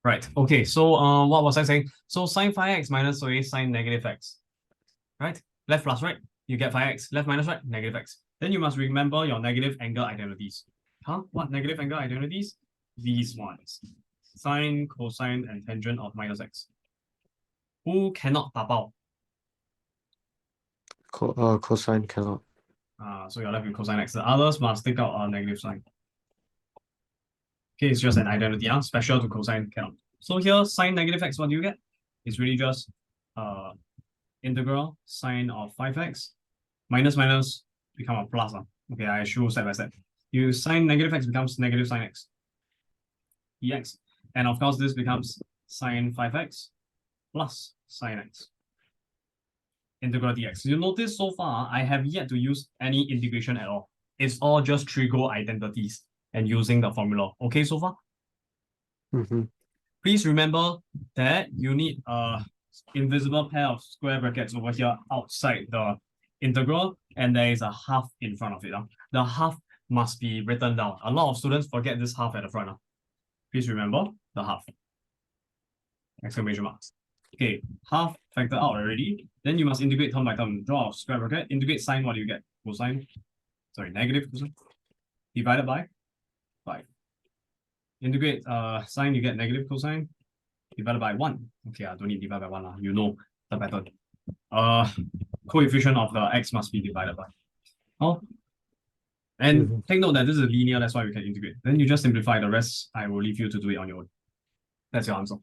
Right. Okay. So what was I saying? So sine phi x minus sine negative x. Right? Left plus right, you get phi x. Left minus right, negative x. Then you must remember your negative angle identities. Huh? What negative angle identities? These ones. Sine, cosine, and tangent of minus x. Who cannot tapao? Cosine cannot. So you're left with cosine x. The others must take out a negative sign. Okay, it's just an identity, special to cosine cannot. So here, sine negative x, what do you get? It's really just integral sine of 5x minus minus become a plus. Okay, I show step by step. You sine negative x becomes negative sine x dx. And of course, this becomes sine 5x plus sine x integral dx. You notice so far, I have yet to use any integration at all. It's all just trigo identities and using the formula. Okay, so far? Please remember that you need a invisible pair of square brackets over here outside the integral, and there is a half in front of it. The half must be written down. A lot of students forget this half at the front. Please remember the half. Exclamation marks. Okay, half factor out already. Then you must integrate term by term. Draw a square bracket. Integrate sine. What do you get? Cosine. Sorry, negative cosine. Divided by 5. Integrate sine, you get negative cosine. Divided by 1. Okay, I don't need divide by 1. You know the pattern. Coefficient of the x must be divided by. Oh, and take note that this is linear, that's why we can integrate. Then you just simplify the rest. I will leave you to do it on your own. That's your answer.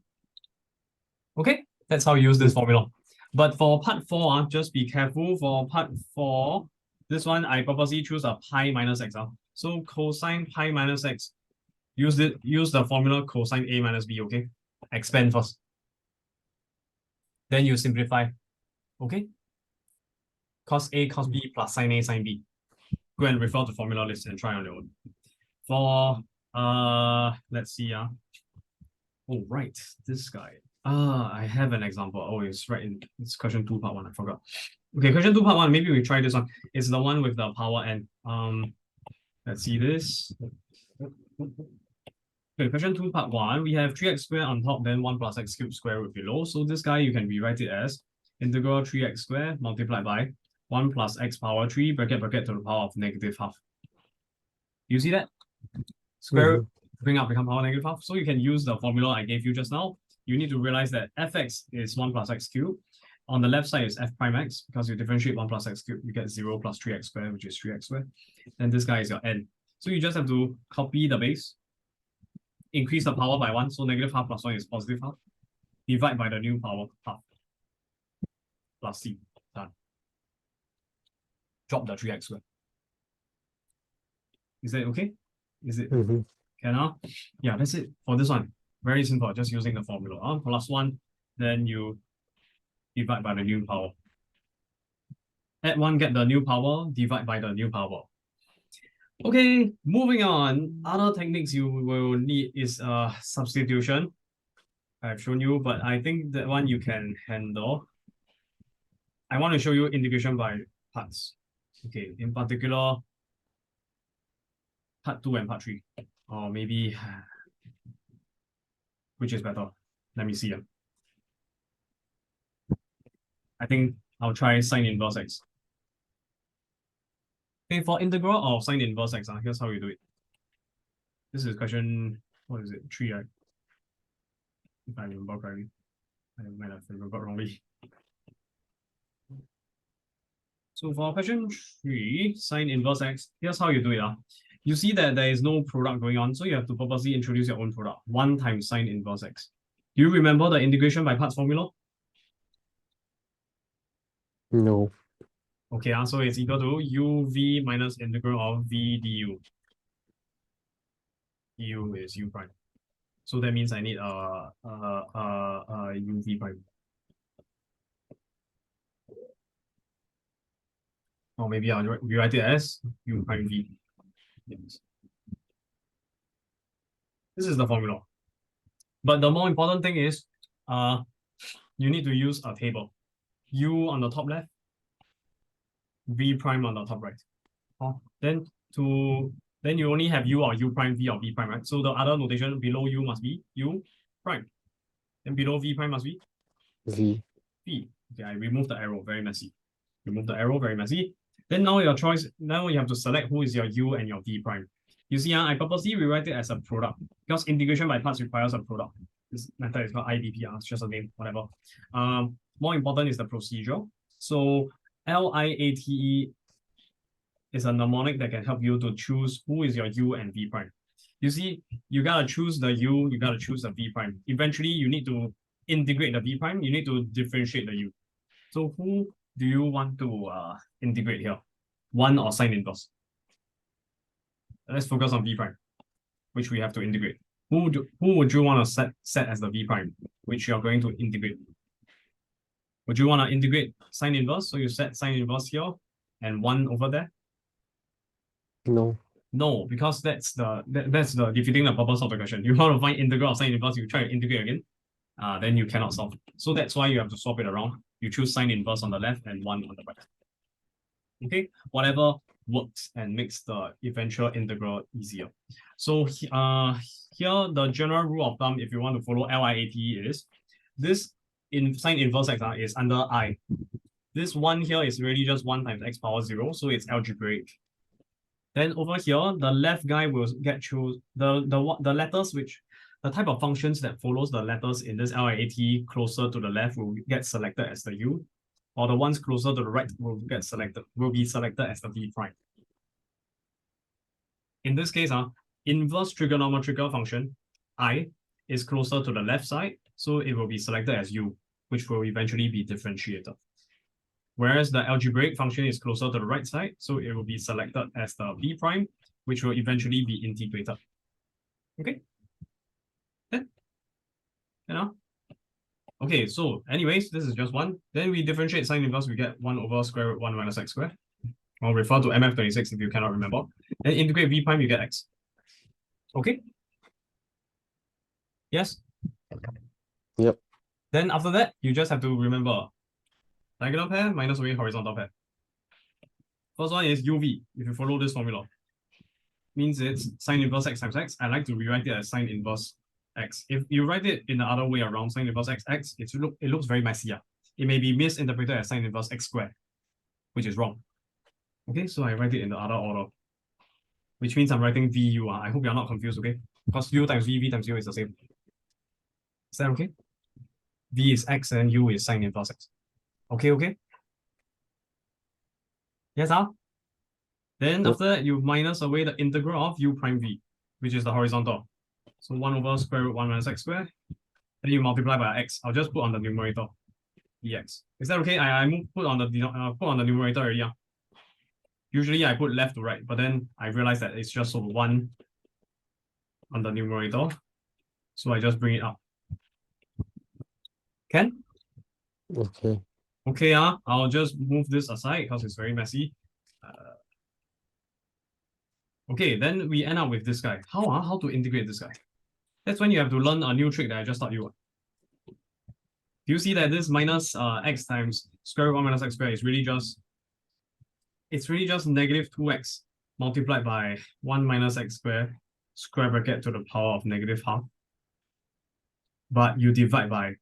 Okay, that's how you use this formula. But for part 4, just be careful. For part 4, this one, I purposely choose a pi minus x. So cosine pi minus x, use the formula cosine a minus b, okay? Expand first. Then you simplify, okay? Cos a, cos b plus sine a, sine b. Go and refer to formula list and try on your own. For, let's see. Oh, right, this guy. I have an example. Oh, it's right in, it's question 2, part 1, I forgot. Okay, question 2, part 1, maybe we try this one. It's the one with the power n. Let's see this. Okay, question 2, part 1, we have 3x squared on top, then 1 plus x cubed square root below. So this guy, you can rewrite it as integral 3x squared multiplied by 1 plus x power 3 bracket bracket to the power of negative half. You see that? Square root, bring up, become power negative half. So you can use the formula I gave you just now. You need to realize that fx is 1 plus x cubed. On the left side is f prime x, because you differentiate 1 plus x cubed, you get 0 plus 3x squared, which is 3x squared. And this guy is your n. So you just have to copy the base, increase the power by 1, so negative half plus 1 is positive half. Divide by the new power, half. Plus c, done. Drop the 3x squared. Is that okay? Is it? Can Yeah, that's it for this one. Very simple, just using the formula. Plus 1, then you divide by the new power. Add 1, get the new power, divide by the new power. Okay, moving on. Other techniques you will need is substitution. I've shown you, but I think that one you can handle. I want to show you integration by parts. Okay, in particular, part 2 and part 3. Or maybe, which is better? Let me see. I think I'll try sine inverse x. Okay, for integral of sine inverse x, here's how you do it. This is question, what is it? 3, right? If I remember correctly. I might have remembered wrongly. So for question 3, sine inverse x, here's how you do it. You see that there is no product going on, so you have to purposely introduce your own product. 1 times sine inverse x. Do you remember the integration by parts formula? No. Okay, so it's equal to uv minus integral of v du. Du is u prime. So that means I need uv prime. Or maybe I'll rewrite it as u prime v. Yes. This is the formula. But the more important thing is, you need to use a table. U on the top left, v prime on the top right. Then you only have u or u prime v or v prime, right? So the other notation below u must be u prime. And below v prime must be V. v. Okay, I remove the arrow, very messy. Remove the arrow, very messy. Then now your choice, now you have to select who is your u and your v prime. You see, I purposely rewrite it as a product because integration by parts requires a product. This method is called IDPR, it's just a name, whatever. More important is the procedure. So LIATE is a mnemonic that can help you to choose who is your u and v prime. You see, you gotta choose the u, you gotta choose the v prime. Eventually, you need to integrate the v prime, you need to differentiate the u. So who do you want to integrate here? 1 or sine inverse? Let's focus on v prime, which we have to integrate. Who would you want to set as the v prime, which you are going to integrate? Would you want to integrate sine inverse? So you set sine inverse here and 1 over there? No. No, because that's the defeating the purpose of the question. You want to find integral of sine inverse, you try to integrate again, then you cannot solve. So that's why you have to swap it around. You choose sine inverse on the left and 1 on the right. Okay, whatever works and makes the eventual integral easier. So here the general rule of thumb, if you want to follow LIATE, is this in sine inverse x is under I. This 1 here is really just 1 times x power 0, so it's algebraic. Then over here, the left guy will get choose the letters which the type of functions that follows the letters in this LIATE closer to the left will get selected as the u, or the ones closer to the right will be selected as the v prime. In this case, inverse trigonometrical function I is closer to the left side, so it will be selected as u, which will eventually be differentiated. Whereas the algebraic function is closer to the right side, so it will be selected as the v prime, which will eventually be integrated. Okay? Then, okay, so anyways, this is just 1. Then we differentiate sine inverse, we get 1 over square root 1 minus x squared. I'll refer to MF26 if you cannot remember. Then integrate v prime, you get x. Okay? Yes? Yep. Then after that, you just have to remember diagonal pair minus away horizontal pair. First one is uv. If you follow this formula, means it's sine inverse x times x. I like to rewrite it as sine inverse x. If you write it in the other way around, sine inverse x, it looks very messy. It may be misinterpreted as sine inverse x squared, which is wrong. Okay, so I write it in the other order, which means I'm writing VU. I hope you're not confused, okay? Because U times V times U is the same. Is that okay? V is x and U is sine inverse x. Okay? Yes, Then after that, you minus away the integral of U prime V, which is the horizontal. So 1 over square root 1 minus x squared. Then you multiply by x. I'll just put on the numerator, dx. Is that okay? I put on the numerator already. Usually I put left to right, but then I realized that it's just 1 on the numerator. So I just bring it up. Can? Okay. Okay, I'll just move this aside because it's very messy. Okay, then we end up with this guy. How to integrate this guy? That's when you have to learn a new trick that I just taught you. Do you see that this minus x times square root 1 minus x squared is really just negative 2x multiplied by 1 minus x squared square bracket to the power of negative half. But you divide by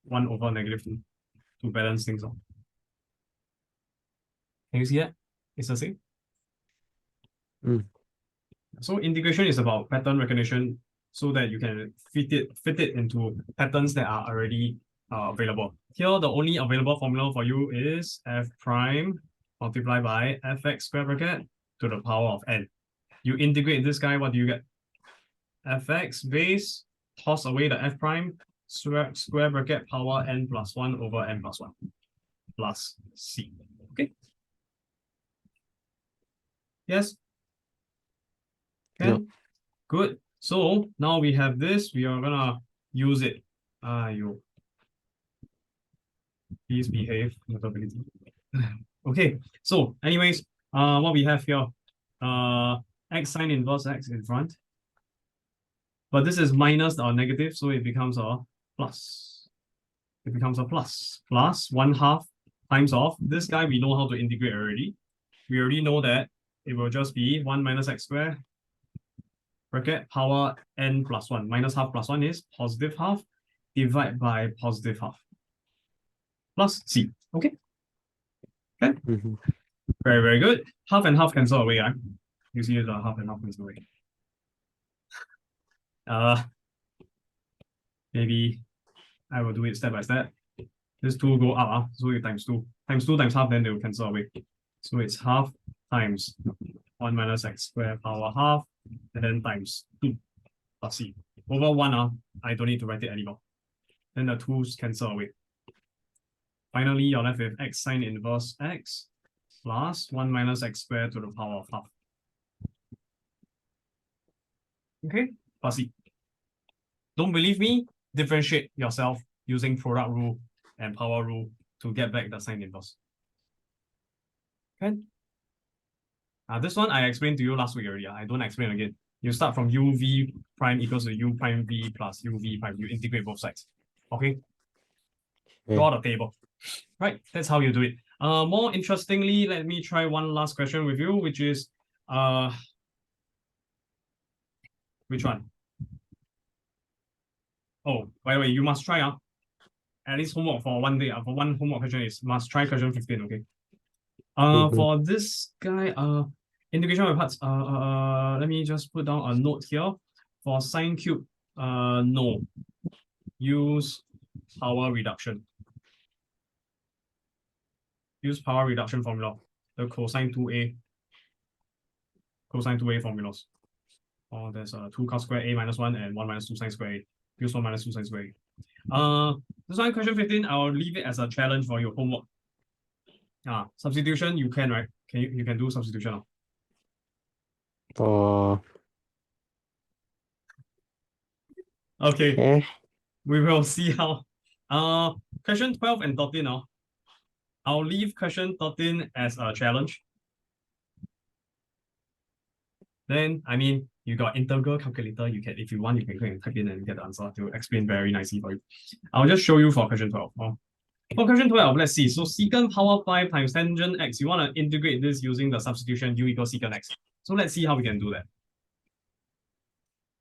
1 over negative 2 to balance things out. Can you see that? It's the same. So integration is about pattern recognition so that you can fit it into patterns that are already available. Here, the only available formula for you is f prime multiplied by fx square bracket to the power of n. You integrate this guy, what do you get? Fx base, toss away the f prime, square bracket power n plus 1 over n plus 1 plus c. Okay? Yes? Okay? Yep. Good. So now we have this, we are gonna use it. Please behave, notability. Okay, so anyways, what we have here, x sine inverse x in front. But this is minus or negative, so it becomes a plus. It becomes a plus. Plus 1/2 times of this guy we know how to integrate already. We already know that it will just be 1 minus x squared bracket power n plus 1. Minus half plus 1 is positive half, divide by positive half plus c. Okay. Okay. Very, very good. Half and half cancel away, right? You see the half and half cancel away. Maybe I will do it step by step. This 2 go up, so you times 2. Times 2 times half, then they will cancel away. So it's half times 1 minus x squared power half, and then times 2 plus c. Over 1, I don't need to write it anymore. Then the 2's cancel away. Finally, you're left with x sine inverse x plus 1 minus x squared to the power of half. Okay, plus c. Don't believe me? Differentiate yourself using product rule and power rule to get back the sine inverse. Okay. This one I explained to you last week already. I don't explain again. You start from uv prime equals to u prime v plus uv prime. You integrate both sides. Okay. Draw the table. Right. That's how you do it. More interestingly, let me try one last question with you, which is which one? Oh, by the way, you must try at least homework for one day. For one homework question is must try question 15, okay? For this guy, integration by parts, let me just put down a note here. For sine cube, no. Use power reduction. Use power reduction formula. The cosine 2a. Cosine 2a formulas. Oh, there's 2 cos square a minus 1 and 1 minus 2 sine square a. Use 1 minus 2 sine square a. This one, question 15, I'll leave it as a challenge for your homework. Substitution, you can, right? You can do substitution. Okay. We will see how. Question 12 and 13. I'll leave question 13 as a challenge. Then, I mean, you got integral calculator. You can, if you want, you can go and type in and get the answer to explain very nicely for you. I'll just show you for question 12. For question 12, let's see. So secant power 5 times tangent x. You want to integrate this using the substitution u equals secant x. So let's see how we can do that.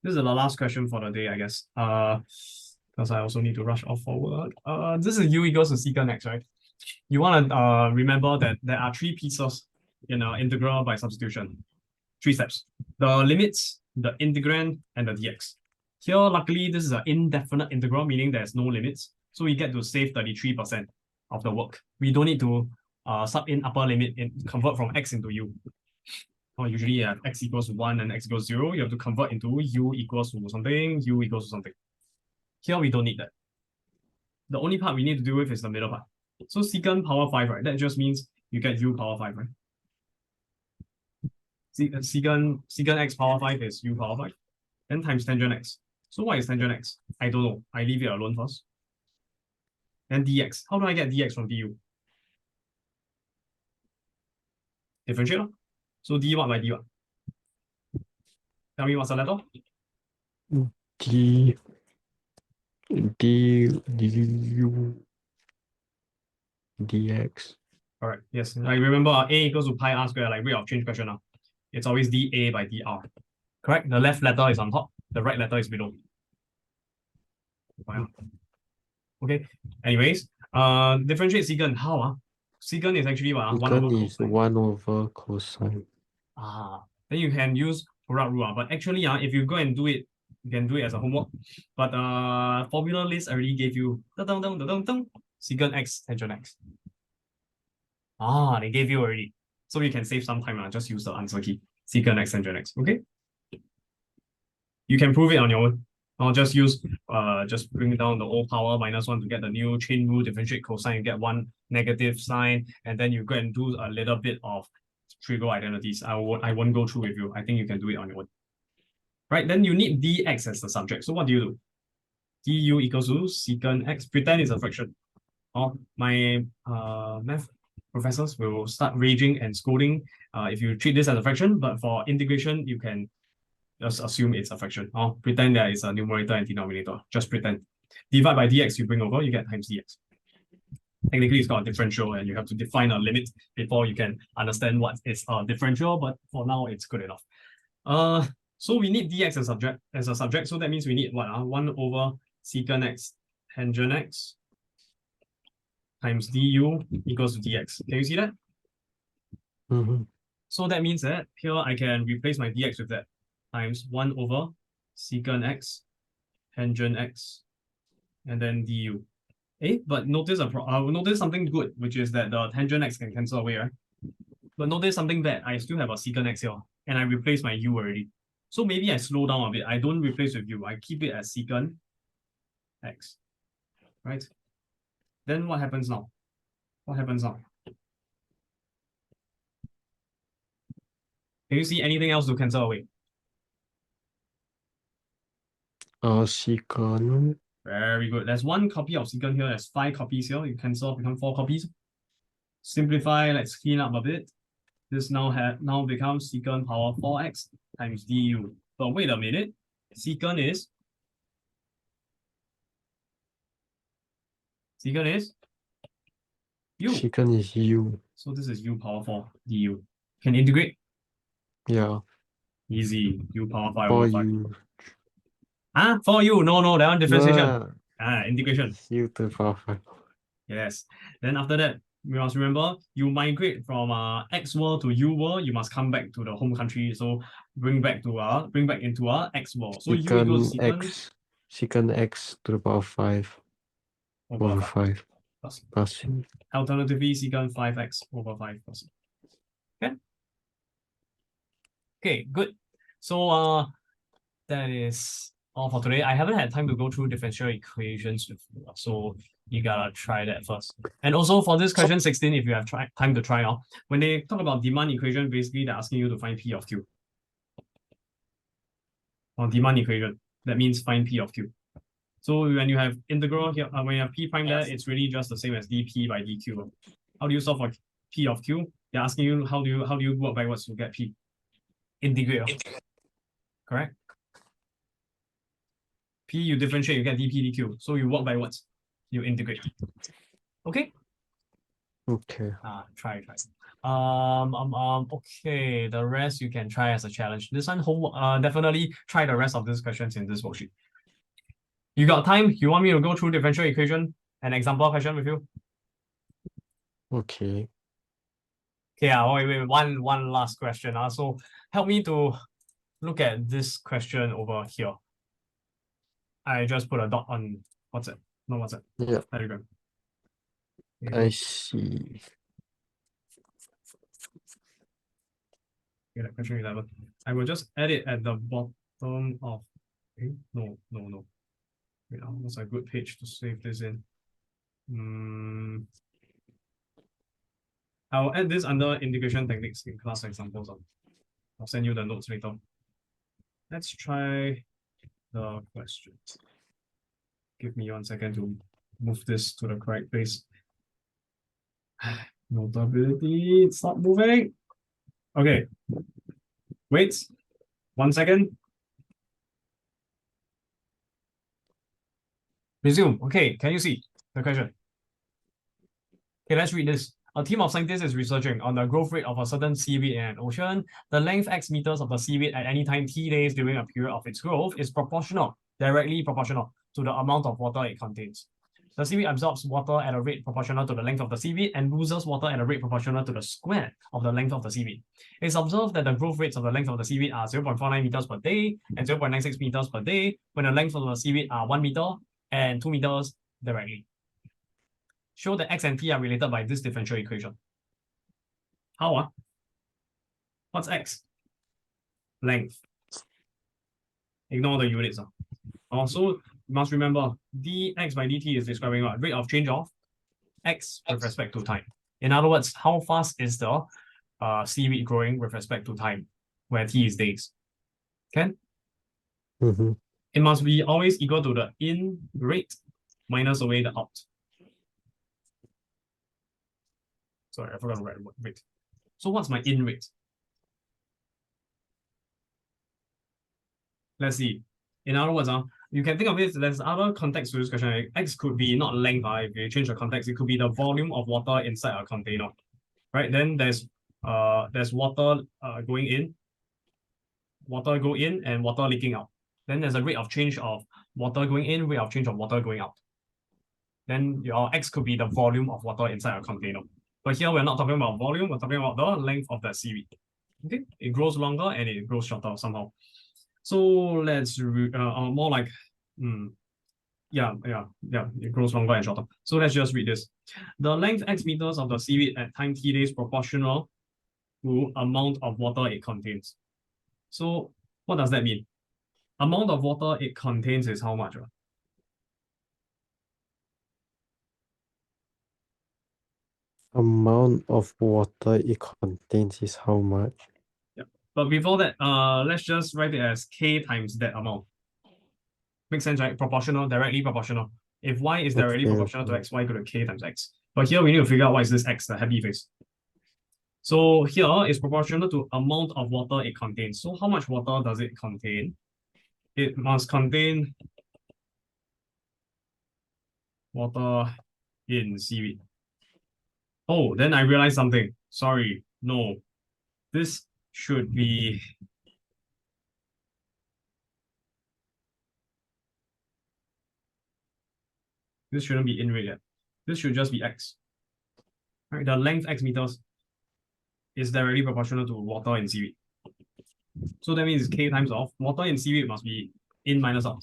This is the last question for the day, I guess. Because I also need to rush off forward. This is u equals to secant x, right? You want to remember that there are 3 pieces in an integral by substitution. 3 steps. The limits, the integrand, and the dx. Here, luckily, this is an indefinite integral, meaning there's no limits. So we get to save 33% of the work. We don't need to sub in upper limit and convert from x into u. Usually you have x equals 1 and x equals 0. You have to convert into u equals to something, u equals to something. Here we don't need that. The only part we need to deal with is the middle part. So secant power 5, right? That just means you get u power 5, right? Secant x power 5 is u power 5. Then times tangent x. So what is tangent x? I don't know. I leave it alone first. Then dx. How do I get dx from du? Differentiate. So d what by d what? Tell me what's the letter? D du dx. All right. Yes. I remember a equals to pi r square, like rate of change question now. It's always dA by dr. Correct? The left letter is on top. The right letter is below. Wow. Okay. Anyways, differentiate secant. How? Secant is actually what? Secant is 1 over cosine. Then you can use product rule. But actually, if you go and do it, you can do it as a homework. But formula list already gave you secant x, tangent x. They gave you already. So you can save some time. Just use the answer key. Secant x, tangent x. Okay. You can prove it on your own. Or just use just bring down the old power minus 1 to get the new chain rule, differentiate cosine, you get 1 negative sign, and then you go and do a little bit of trivial identities. I won't go through with you. I think you can do it on your own. Right, then you need dx as the subject. So what do? Du equals to secant x. Pretend it's a fraction. My math professors will start raging and scolding if you treat this as a fraction, but for integration, you can just assume it's a fraction. Pretend that it's a numerator and denominator. Just pretend. Divide by dx, you bring over, you get times dx. technically it's called a differential, and you have to define a limit before you can understand what is a differential, but for now it's good enough. So we need dx as a subject, so that means we need what? 1 over secant x tangent x times du equals to dx. Can you see that? So that means that here I can replace my dx with that times 1 over secant x tangent x and then du. But notice notice something good, which is that the tangent x can cancel away, right? But notice something bad. I still have a secant x here, and I replace my u already. So maybe I slow down a bit. I don't replace with u. I keep it as secant x, right? Then what happens now? What happens now? Can you see anything else to cancel away? Secant. Very good. There's 1 copy of secant here. There's 5 copies here. You cancel, become 4 copies. Simplify. Let's clean up a bit. This now becomes secant power 4x times du. But wait a minute. Secant is u. Secant is u. So this is u power 4 du. Can integrate? Yeah. Easy. U power 5 For over 5. u. For you. No, that one differentiation. Yeah. Integration. U to the power 5. Yes. Then after that, we must remember you migrate from X world to U world, you must come back to the home country. So bring back into our X world. So U equals secant x to the power 5 over 5 plus u. Alternatively, secant 5x over 5 plus u. Okay, good. So that is all for today. I haven't had time to go through differential equations with you, so you gotta try that first. And also for this question 16, if you have time to try out, when they talk about demand equation, basically they're asking you to find P of Q. On demand equation, that means find P of Q. So when you have integral here, when you have P prime there, it's really just the same as dP by dQ. How do you solve for P of Q? They're asking you how do you work backwards to get P? Integrate. Correct? P you differentiate, you get dP dQ. So you work backwards, you integrate. Okay? Okay. Try. Okay, the rest you can try as a challenge. This one, definitely try the rest of these questions in this worksheet. You got time? You want me to go through differential equation and example question with you? Okay. Okay, wait, one last question. So help me to look at this question over here. I just put a dot on WhatsApp. No WhatsApp. Yeah. Telegram. I see. Okay, question 11. I will just add it at the bottom of. No. Wait, what's a good page to save this in? I'll add this under integration techniques in class examples. I'll send you the notes later. Let's try the questions. Give me 1 second to move this to the correct place. Notability, stop moving. Okay. Wait 1 second. Resume. Okay, can you see the question? Okay, let's read this. A team of scientists is researching on the growth rate of a certain seaweed in an ocean. The length x meters of the seaweed at any time t days during a period of its growth is directly proportional to the amount of water it contains. The seaweed absorbs water at a rate proportional to the length of the seaweed and loses water at a rate proportional to the square of the length of the seaweed. It's observed that the growth rates of the length of the seaweed are 0.49 meters per day and 0.96 meters per day when the length of the seaweed are 1 meter and 2 meters directly. Show that x and t are related by this differential equation. How? What's x? Length. Ignore the units. Also, you must remember dx by dt is describing what? Rate of change of x with respect to time. In other words, how fast is the seaweed growing with respect to time, where t is days. Okay? It must be always equal to the in rate minus away the out. Sorry, I forgot to write rate. So what's my in rate? Let's see. In other words, you can think of it, there's other context to this question. Like, X could be not length, if you change the context, it could be the volume of water inside a container, right? Then there's water going in, water go in, and water leaking out. Then there's a rate of change of water going in, rate of change of water going out. Then your X could be the volume of water inside a container. But here we're not talking about volume, we're talking about the length of that seaweed. Okay, it grows longer and it grows shorter somehow. So let's more like yeah, it grows longer and shorter. So let's just read this. The length x meters of the seaweed at time t days proportional to amount of water it contains. So what does that mean? Amount of water it contains is how much? Amount of water it contains is how much? Yeah. But before that, let's just write it as K times that amount. Makes sense, right? Proportional, directly proportional. If y is directly proportional to x, y equal to K times x. But here we need to figure out what is this x, the happy face. So here is proportional to amount of water it contains. So how much water does it contain? It must contain water in seaweed. Oh, then I realized something. Sorry, no. This should be this shouldn't be in rate yet. This should just be x. Right, the length x meters is directly proportional to water in seaweed. So that means K times of water in seaweed must be in minus out.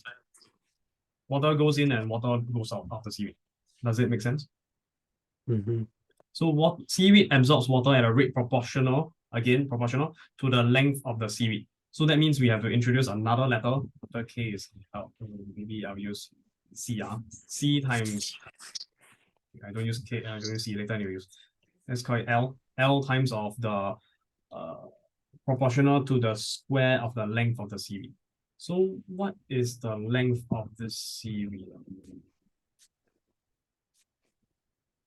Water goes in and water goes out of the seaweed. Does it make sense? So what seaweed absorbs water at a rate proportional, again, proportional to the length of the seaweed. So that means we have to introduce another letter. The K is out. Maybe I'll use C. C times, I don't use K, I don't use C, later I will use. Let's call it L. L times of the proportional to the square of the length of the seaweed. So what is the length of this seaweed?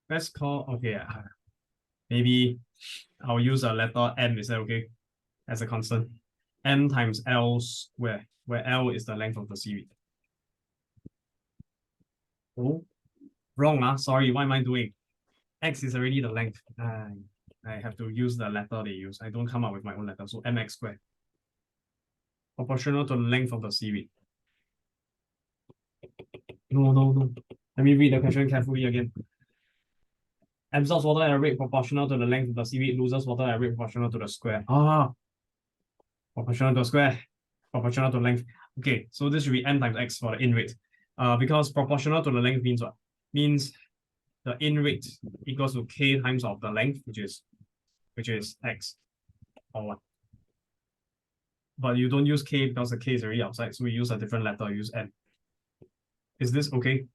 Let's call, okay, maybe I'll use a letter M, is that okay? As a constant. M times L square, where L is the length of the seaweed. Oh, wrong, sorry, what am I doing? X is already the length. I have to use the letter they use. I don't come up with my own letter, so mx squared. Proportional to the length of the seaweed. No. Let me read the question carefully again. Absorbs water at a rate proportional to the length of the seaweed, loses water at a rate proportional to the square. Proportional to the square, proportional to length. Okay, so this should be m times x for the in rate. Because proportional to the length means what? Means the in rate equals to k times of the length, which is x, or what? But you don't use k because the k is already outside, so we use a different letter, use m. Is this okay?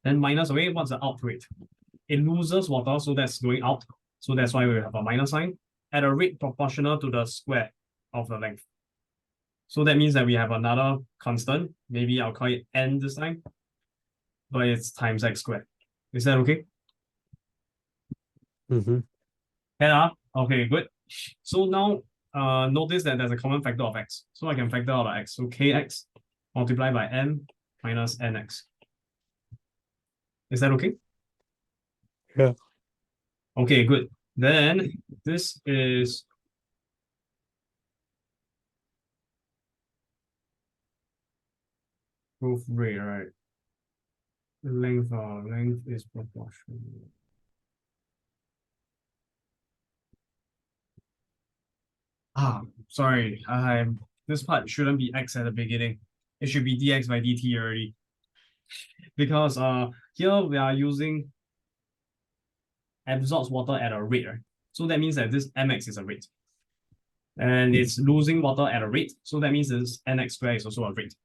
Then minus away, what's the out rate? It loses water, so that's going out. So that's why we have a minus sign at a rate proportional to the square of the length. So that means that we have another constant. Maybe I'll call it n this time, but it's times x squared. Is that okay? Okay, good. So now notice that there's a common factor of x. So I can factor out of x. So kx multiplied by m minus nx. Is that okay? Yeah. Okay, good. Then this is growth rate, right? Length is proportional. Sorry. This part shouldn't be x at the beginning. It should be dx by dt already. Because here we are using absorbs water at a rate, right? So that means that this mx is a rate. And it's losing water at a rate. So that means this nx squared is also a rate.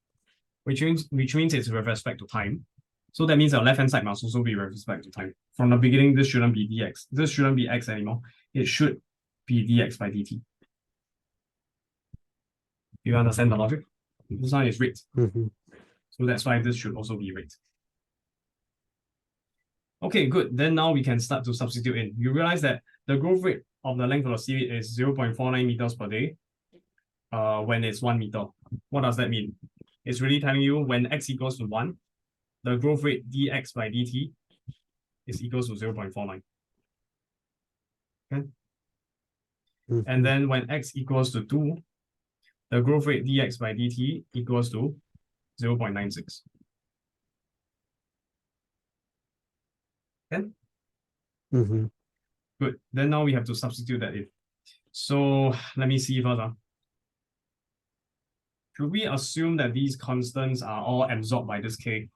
Which means it's with respect to time. So that means the left-hand side must also be with respect to time. From the beginning, this shouldn't be dx. This shouldn't be x anymore. It should be dx by dt. You understand the logic? This one is rate. So that's why this should also be rate. Okay, good. Then now we can start to substitute in. You realize that the growth rate of the length of the seaweed is 0.49 meters per day. when it's 1 meter. What does that mean? It's really telling you when x equals to 1, the growth rate dx by dt is equals to 0.49. Okay? And then when x equals to 2, the growth rate dx by dt equals to 0.96. Okay? Good. Then now we have to substitute that in. So let me see first. Should we assume that these constants are all absorbed by this k?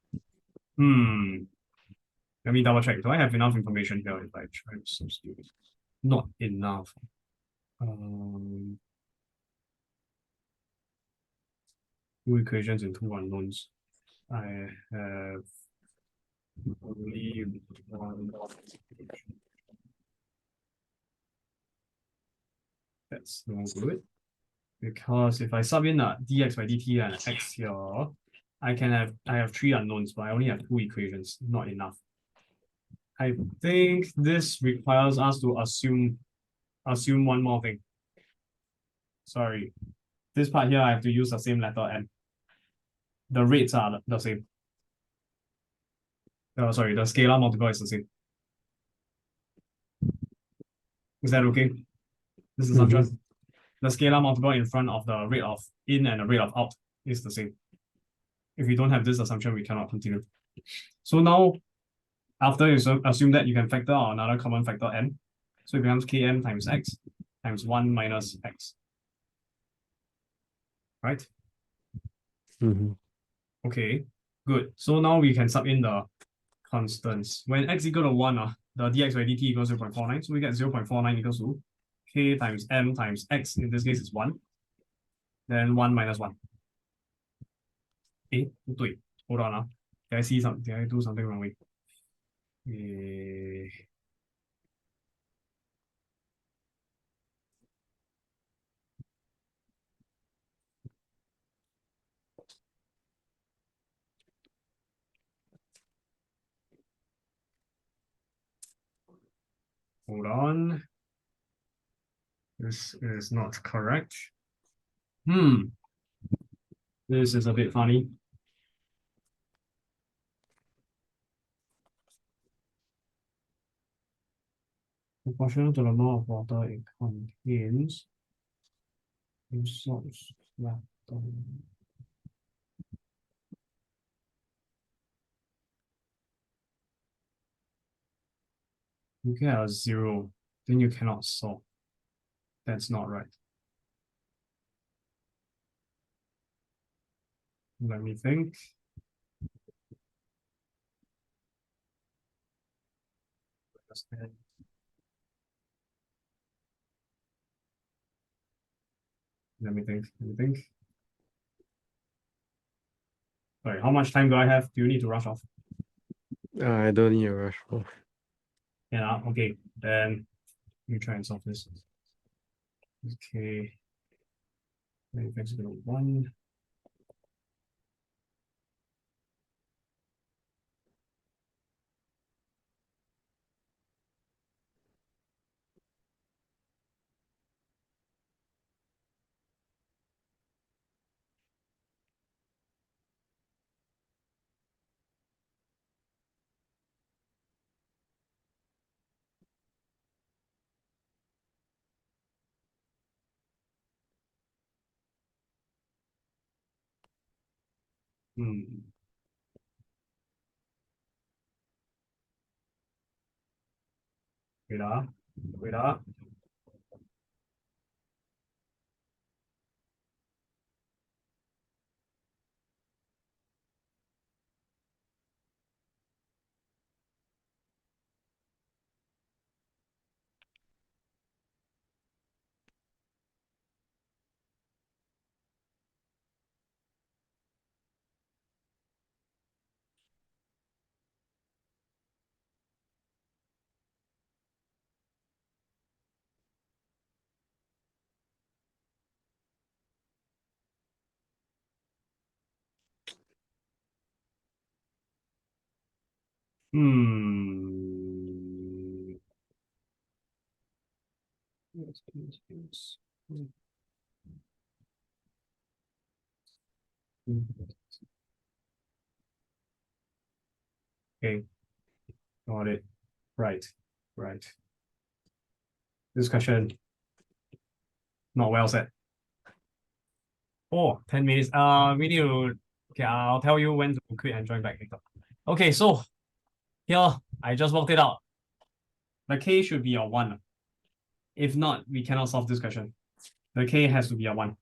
Let me double check. Do I have enough information here if I try to substitute? Not enough. Two equations and two unknowns. I have only one. That's no good. Because if I sub in dx by dt and x here, I have three unknowns, but I only have two equations. Not enough. I think this requires us to assume one more thing. Sorry. This part here I have to use the same letter M. The rates are the same. Sorry, the scalar multiple is the same. Is that okay? This assumption. The scalar multiple in front of the rate of in and the rate of out is the same. If we don't have this assumption, we cannot continue. So now, after you assume that, you can factor out another common factor m. So it becomes km times x times 1 minus x. Right? Okay, good. So now we can sub in the constants. When x equal to 1, the dx by dt equals 0.49. So we get 0.49 equals to k times m times x. In this case, is 1. Then 1 minus 1. Hold on. Did I see something? Did I do something wrongly? Hold on. This is not correct. This is a bit funny. Proportional to the amount of water it contains, salts left on. You get a 0, then you cannot solve. That's not right. Let me think. Let me think. Sorry, how much time do I have? Do you need to rush off? I don't need a rush off. Yeah, okay. Then let me try and solve this. Okay. Let x equal to 1. Wait up. Yes. Okay, got it. Right. This question, not well said. Oh, 10 minutes. We need to, okay, I'll tell you when to quit and join back later. Okay, so here, I just worked it out. The K should be a 1. If not, we cannot solve this question. The K has to be a 1.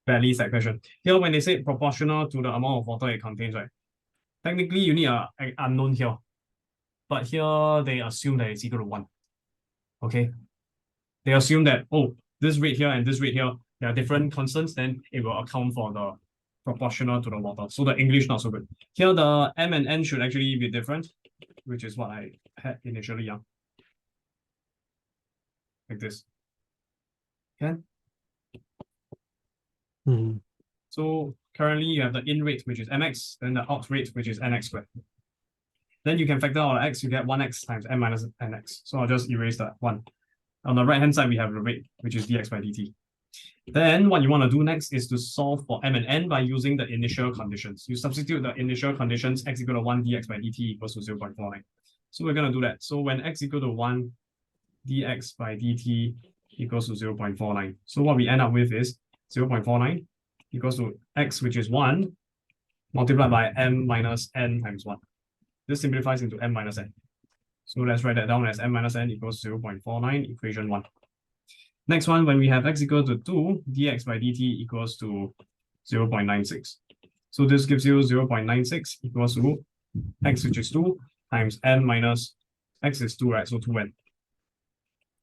At least that question. Here, when they say proportional to the amount of water it contains, right? Technically, you need an unknown here. But here, they assume that it's equal to 1. Okay? They assume that, oh, this rate here and this rate here, there are different constants, then it will account for the proportional to the water. So the English not so good. Here, the M and N should actually be different, which is what I had initially, yeah. Like this. Can? So currently you have the in rate, which is mx, then the out rate, which is nx squared. Then you can factor out x, you get 1x times n minus nx. So I'll just erase that 1. On the right hand side, we have the rate, which is dx by dt. Then what you want to do next is to solve for m and n by using the initial conditions. You substitute the initial conditions, x equal to 1 dx by dt equals to 0.49. So we're going to do that. So when x equal to 1 dx by dt equals to 0.49. So what we end up with is 0.49 equals to x, which is 1, multiplied by m minus n times 1. This simplifies into m minus n. So let's write that down as m minus n equals 0.49, equation 1. Next one, when we have x equal to 2, dx by dt equals to 0.96. So this gives you 0.96 equals to x, which is 2, times n minus x is 2, right? So 2n.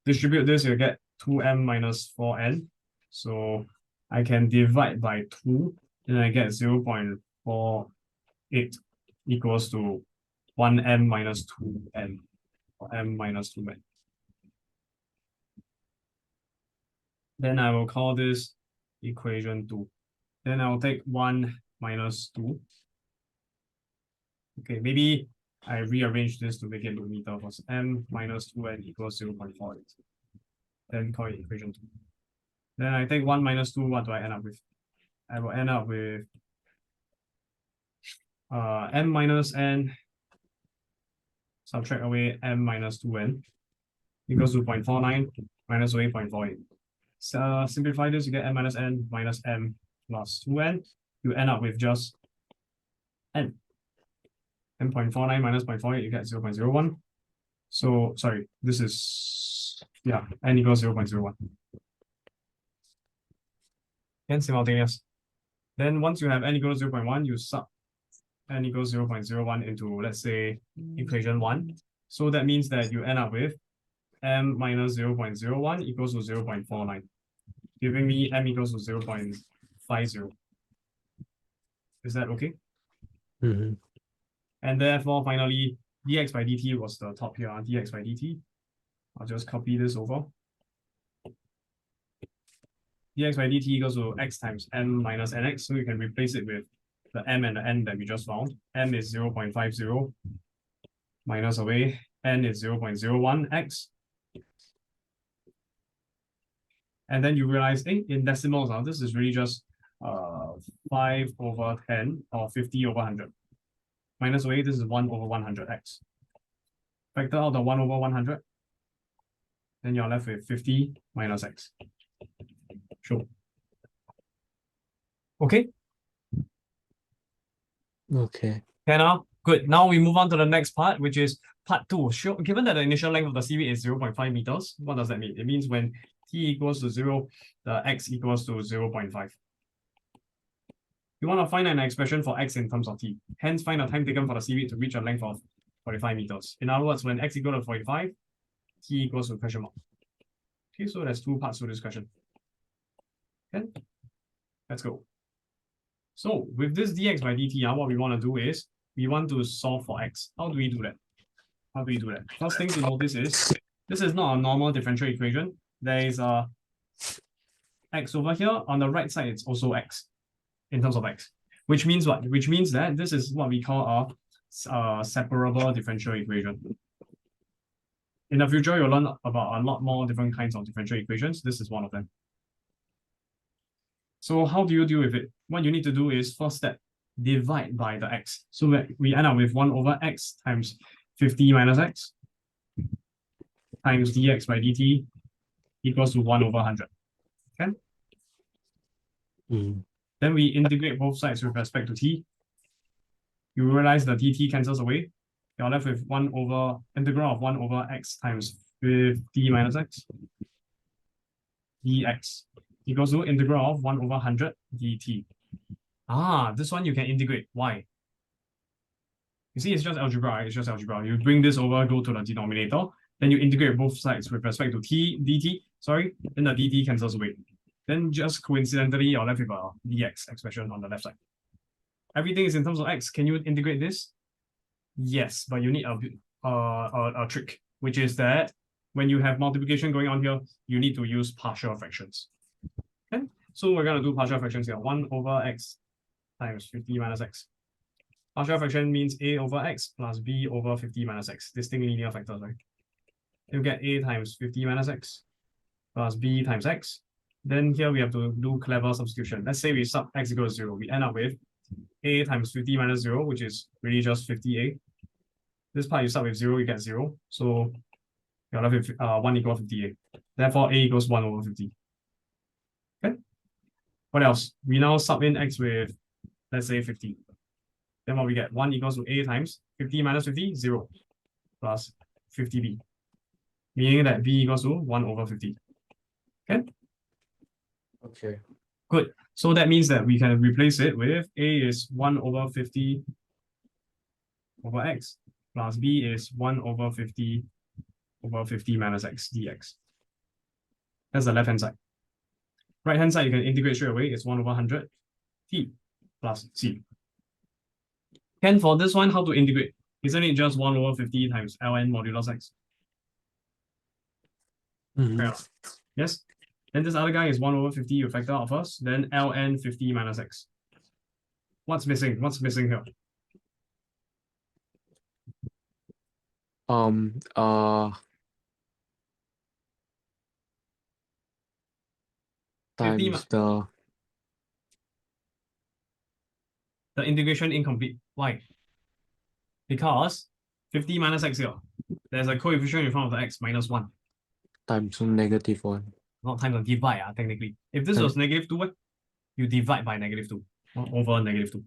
Distribute this, you get 2m minus 4n. So I can divide by 2, and I get 0.48 equals to 1m minus 2n, or m minus 2n. Then I will call this equation 2. Then I'll take 1 minus 2. Okay, maybe I rearrange this to make it look neater first. M minus 2n equals 0.48. Then call it equation 2. Then I take 1 minus 2, what do I end up with? I will end up with m minus n, subtract away m minus 2n, equals to 0.49 minus away 0.48. So simplify this, you get m minus n minus m plus 2n. You end up with just n. m.49 minus 0.48, you get 0.01. So, sorry, this is, yeah, n equals 0.01. And simultaneous. Then once you have n equals 0.1, you sub n equals 0.01 into, let's say, equation 1. So that means that you end up with m minus 0.01 equals to 0.49, giving me m equals to 0.50. Is that okay? Mm-hmm. And therefore, finally, dx by dt was the top here, dx by dt. I'll just copy this over. Dx by dt equals to x times m minus nx, so you can replace it with the m and the n that we just found. M is 0.50 minus away, n is 0.01x. And then you realize, hey, in decimals, this is really just 5 over 10 or 50 over 100. Minus away, this is 1 over 100x. Factor out the 1 over 100, then you're left with 50 minus x. Sure. Okay? Okay. Okay, now, good. Now we move on to the next part, which is part 2. Sure. Given that the initial length of the seaweed is 0.5 meters, what does that mean? It means when t equals to 0, the x equals to 0.5. You want to find an expression for x in terms of t. Hence, find the time taken for the seaweed to reach a length of 45 meters. In other words, when x equals to 45, t equals to question mark. Okay, so there's 2 parts to this question. Okay, let's go. So with this dx by dt, what we want to do is we want to solve for x. How do we do that? First thing to notice is this is not a normal differential equation. There is a x over here. On the right side, it's also x in terms of x. Which means what? Which means that this is what we call a separable differential equation. In the future, you'll learn about a lot more different kinds of differential equations. This is one of them. So how do you deal with it? What you need to do is, first step, divide by the x. So we end up with 1 over x times 50 minus x times dx by dt equals to 1 over 100. Okay? Then we integrate both sides with respect to t. You realize the dt cancels away. You're left with 1 over integral of 1 over x times 50 minus x dx equals to integral of 1 over 100 dt. This one you can integrate. Why? You see, it's just algebra, right? It's just algebra. You bring this over, go to the denominator, then you integrate both sides with respect to t dt, then the dt cancels away. Then just coincidentally, you're left with a dx expression on the left side. Everything is in terms of x. Can you integrate this? Yes, but you need a trick, which is that when you have multiplication going on here, you need to use partial fractions. Okay, so we're going to do partial fractions here. 1 over x times 50 minus x. Partial fraction means a over x plus b over 50 minus x. Distinct linear factors, right? You get a times 50 minus x plus b times x. Then here we have to do clever substitution. Let's say we sub x equals 0. We end up with a times 50 minus 0, which is really just 50a. This part you start with 0, you get 0. So you're left with 1 equals 50a. Therefore, a equals 1 over 50. Okay. What else? We now sub in x with, let's say, 50. Then what we get? 1 equals to a times 50 minus 50, 0, plus 50b. Meaning that b equals to 1 over 50. Okay? Okay. Good. So that means that we can replace it with a is 1 over 50 over x plus b is 1 over 50 minus x dx. That's the left-hand side. Right-hand side, you can integrate straight away. It's 1 over 100 t plus c. And for this one, how to integrate? Isn't it just 1 over 50 times ln modulus x? Yes? Then this other guy is 1 over 50, you factor out first, then ln 50 minus x. What's missing? What's missing here? Times the integration incomplete. Why? Because 50 minus x here, there's a coefficient in front of the x, minus 1. times -1. Not times the divide, technically. If this was -2, you divide by -2 over -2.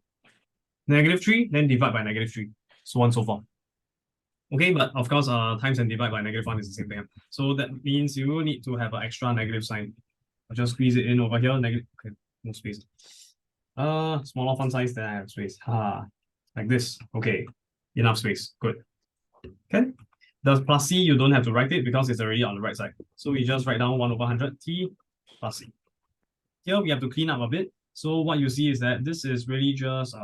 -3, then divide by -3, so on and so forth. Okay, but of course, times and divide by -1 is the same thing. So that means you need to have an extra negative sign. I'll just squeeze it in over here. Okay, no space. Smaller font size, then I have space. Like this. Okay, enough space. Good. Okay. The plus c, you don't have to write it because it's already on the right side. So we just write down 1 over 100 t plus c. Here we have to clean up a bit. So what you see is that this is really just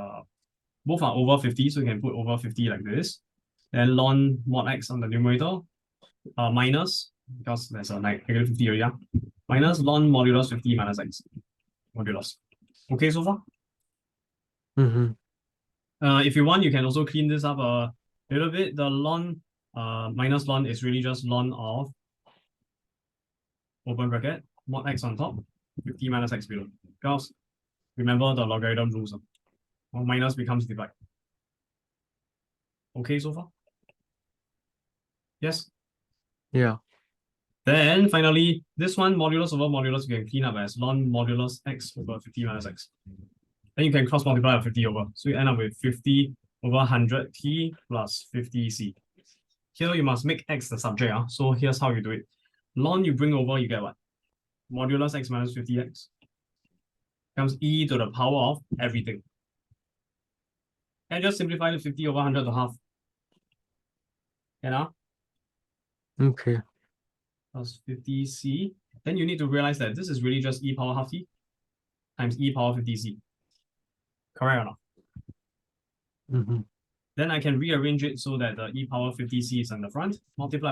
both are over 50, so you can put over 50 like this. Then ln mod x on the numerator, minus, because there's a negative 50 here, minus ln modulus 50 minus x. Modulus. Okay so far? If you want, you can also clean this up a little bit. The ln minus ln is really just ln of open bracket mod x on top, 50 minus x below. Because remember the logarithm rules. Minus becomes divide. Okay so far? Yes? Yeah. Then finally, this one modulus over modulus you can clean up as ln modulus x over 50 minus x. Then you can cross multiply 50 over. So you end up with 50 over 100 t plus 50c. Here you must make x the subject. So here's how you do it. Ln you bring over, you get what? Modulus x minus 50x becomes e to the power of everything. And just simplify the 50 over 100 to half. Okay. Plus 50c. Then you need to realize that this is really just e power half t times e power 50c. Correct or not? Then I can rearrange it so that the e power 50c is on the front, multiply by